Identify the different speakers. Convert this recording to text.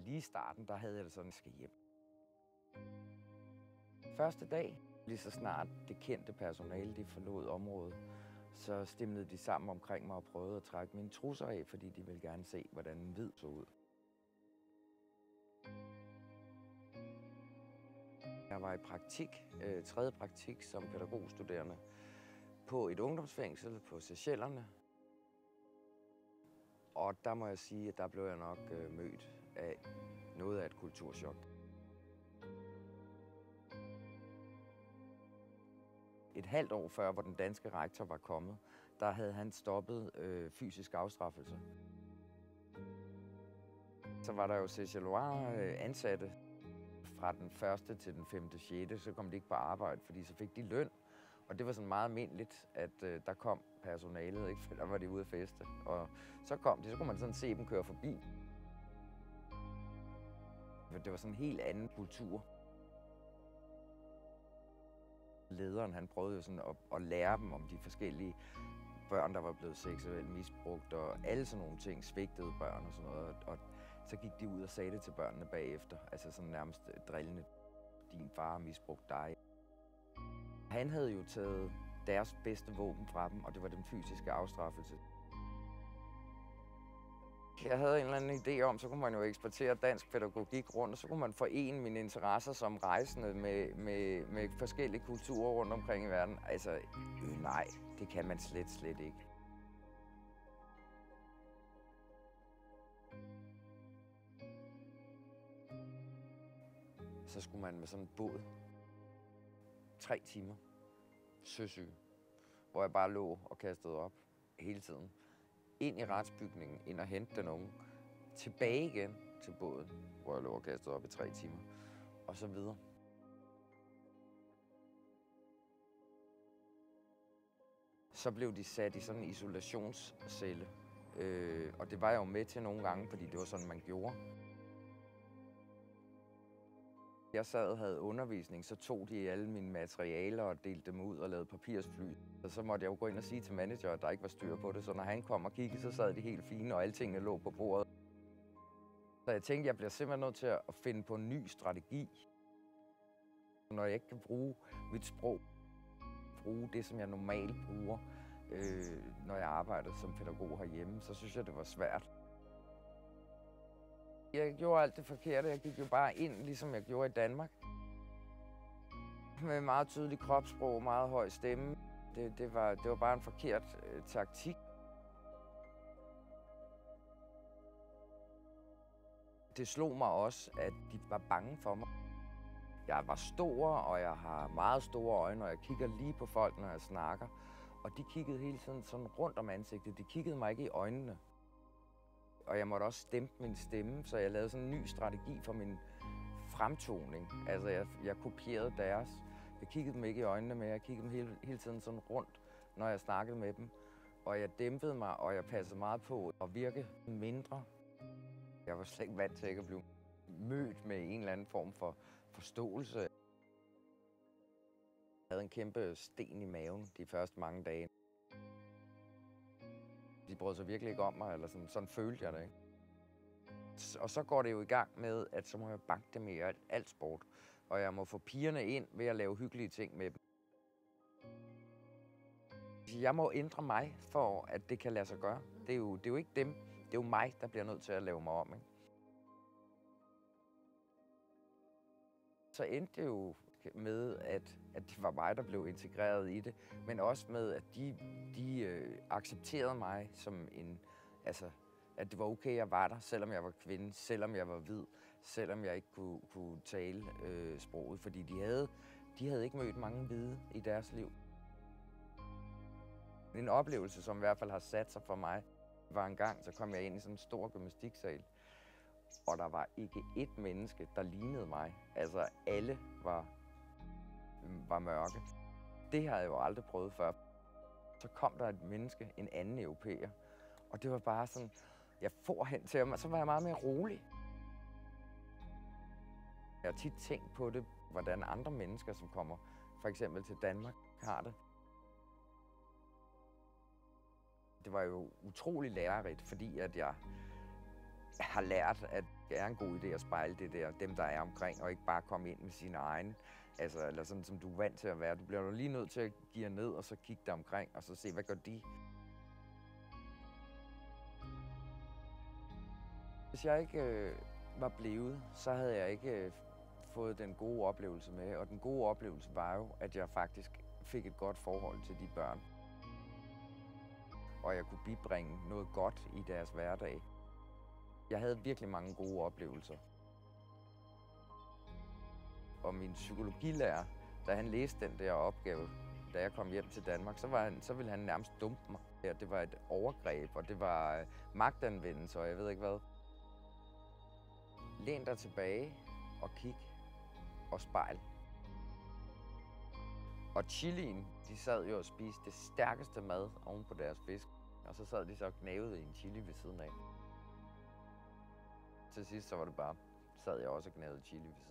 Speaker 1: lige i starten, der havde jeg det sådan, at jeg skal hjem. Første dag, lige så snart det kendte personale, de forlod området, så stimlede de sammen omkring mig og prøvede at trække mine trusser af, fordi de ville gerne se, hvordan en hvid så ud. Jeg var i praktik, tredje praktik som pædagogstuderende på et ungdomsfængsel på Seychellerne. Og der må jeg sige, at der blev jeg nok mødt af noget af et kulturschok. Et halvt år før, hvor den danske rektor var kommet, der havde han stoppet fysisk afstraffelse. Så var der jo Seychellois ansatte fra den 1. til den 5. 6. Så kom de ikke på arbejde, fordi så fik de løn. Og det var sådan meget almindeligt, at der kom personalet, ikke? For der var de ude at feste. Og så kom de, så kunne man sådan se dem køre forbi. Det var sådan en helt anden kultur. Lederen, han prøvede jo sådan at lære dem om de forskellige børn, der var blevet seksuelt misbrugt, og alle sådan nogle ting, svigtede børn og sådan noget. Og så gik de ud og sagde det til børnene bagefter, altså sådan nærmest drillende. Din far har misbrugt dig. Han havde jo taget deres bedste våben fra dem, og det var den fysiske afstraffelse. Jeg havde en eller anden idé om, så kunne man jo eksportere dansk pædagogik rundt, og så kunne man forene mine interesser som rejsende med forskellige kulturer rundt omkring i verden. Altså, nej, det kan man slet ikke. Så skulle man med sådan en båd, 3 timer, søsyg, hvor jeg bare lå og kastede op hele tiden. Ind i retsbygningen, ind og hente den unge, tilbage igen til båden, hvor jeg lå og kastede op i 3 timer, og så videre. Så blev de sat i sådan en isolationscelle, og det var jeg jo med til nogle gange, fordi det var sådan, man gjorde. Jeg sad og havde undervisning, så tog de alle mine materialer og delte dem ud og lavede papirsfly. Og så måtte jeg jo gå ind og sige til manager, at der ikke var styr på det, så når han kom og kiggede, så sad de helt fine, og alle tingene lå på bordet. Så jeg tænkte, jeg bliver simpelthen nødt til at finde på en ny strategi. Når jeg ikke kan bruge mit sprog, bruge det, som jeg normalt bruger, når jeg arbejder som pædagog herhjemme, så synes jeg, det var svært. Jeg gjorde alt det forkerte. Jeg gik jo bare ind, ligesom jeg gjorde i Danmark. Med meget tydelig kropssprog, meget høj stemme. Det var bare en forkert taktik. Det slog mig også, at de var bange for mig. Jeg var stor, og jeg har meget store øjne, og jeg kigger lige på folk, når jeg snakker. Og de kiggede hele tiden sådan rundt om ansigtet. De kiggede mig ikke i øjnene. Og jeg måtte også dæmpe min stemme, så jeg lavede sådan en ny strategi for min fremtoning. Altså, jeg kopierede deres. Jeg kiggede dem ikke i øjnene, men jeg kiggede dem hele tiden sådan rundt, når jeg snakkede med dem. Og jeg dæmpede mig, og jeg passede meget på at virke mindre. Jeg var slet ikke vant til ikke at blive mødt med en eller anden form for forståelse. Jeg havde en kæmpe sten i maven de første mange dage. De brød sig virkelig ikke om mig, eller sådan følte jeg det, ikke? Og så går det jo i gang med, at så må jeg banke dem i alt sport. Og jeg må få pigerne ind ved at lave hyggelige ting med dem. Jeg må ændre mig, for at det kan lade sig gøre. Det er jo ikke dem. Det er jo mig, der bliver nødt til at lave mig om, ikke? Så endte det jo med, at det var mig, der blev integreret i det, men også med, at de accepterede mig som en, altså, at det var okay, jeg var der, selvom jeg var kvinde, selvom jeg var hvid, selvom jeg ikke kunne tale sproget, fordi de havde ikke mødt mange hvide i deres liv. En oplevelse, som i hvert fald har sat sig for mig, var en gang, så kom jeg ind i sådan en stor gymnastiksal, og der var ikke ét menneske, der lignede mig. Altså, alle var mørke. Det havde jeg jo aldrig prøvet før. Så kom der et menneske, en anden europæer, og det var bare sådan, jeg for hen til ham, og så var jeg meget mere rolig. Jeg har tit tænkt på det, hvordan andre mennesker, som kommer for eksempel til Danmark, har det. Det var jo utrolig lærerigt, fordi at jeg Jeg har lært, at det er en god idé at spejle det der, dem der er omkring, og ikke bare komme ind med sine egne. Altså, eller sådan som du er vant til at være. Du bliver jo lige nødt til at give ned, og så kigge dig omkring, og så se, hvad gør de? Hvis jeg ikke var blevet, så havde jeg ikke fået den gode oplevelse med. Og den gode oplevelse var jo, at jeg faktisk fik et godt forhold til de børn. Og jeg kunne bibringe noget godt i deres hverdag. Jeg havde virkelig mange gode oplevelser. Og min psykologilærer, da han læste den der opgave, da jeg kom hjem til Danmark, så ville han nærmest dumpe mig. Ja, det var et overgreb, og det var magtanvendelse, og jeg ved ikke hvad. Læn dig tilbage og kig og spejl. Og chilien, de sad jo og spiste det stærkeste mad oven på deres fisk. Og så sad de så og gnavede i en chili ved siden af. Til sidst så var det bare, sad jeg også og gnavede chili ved siden af.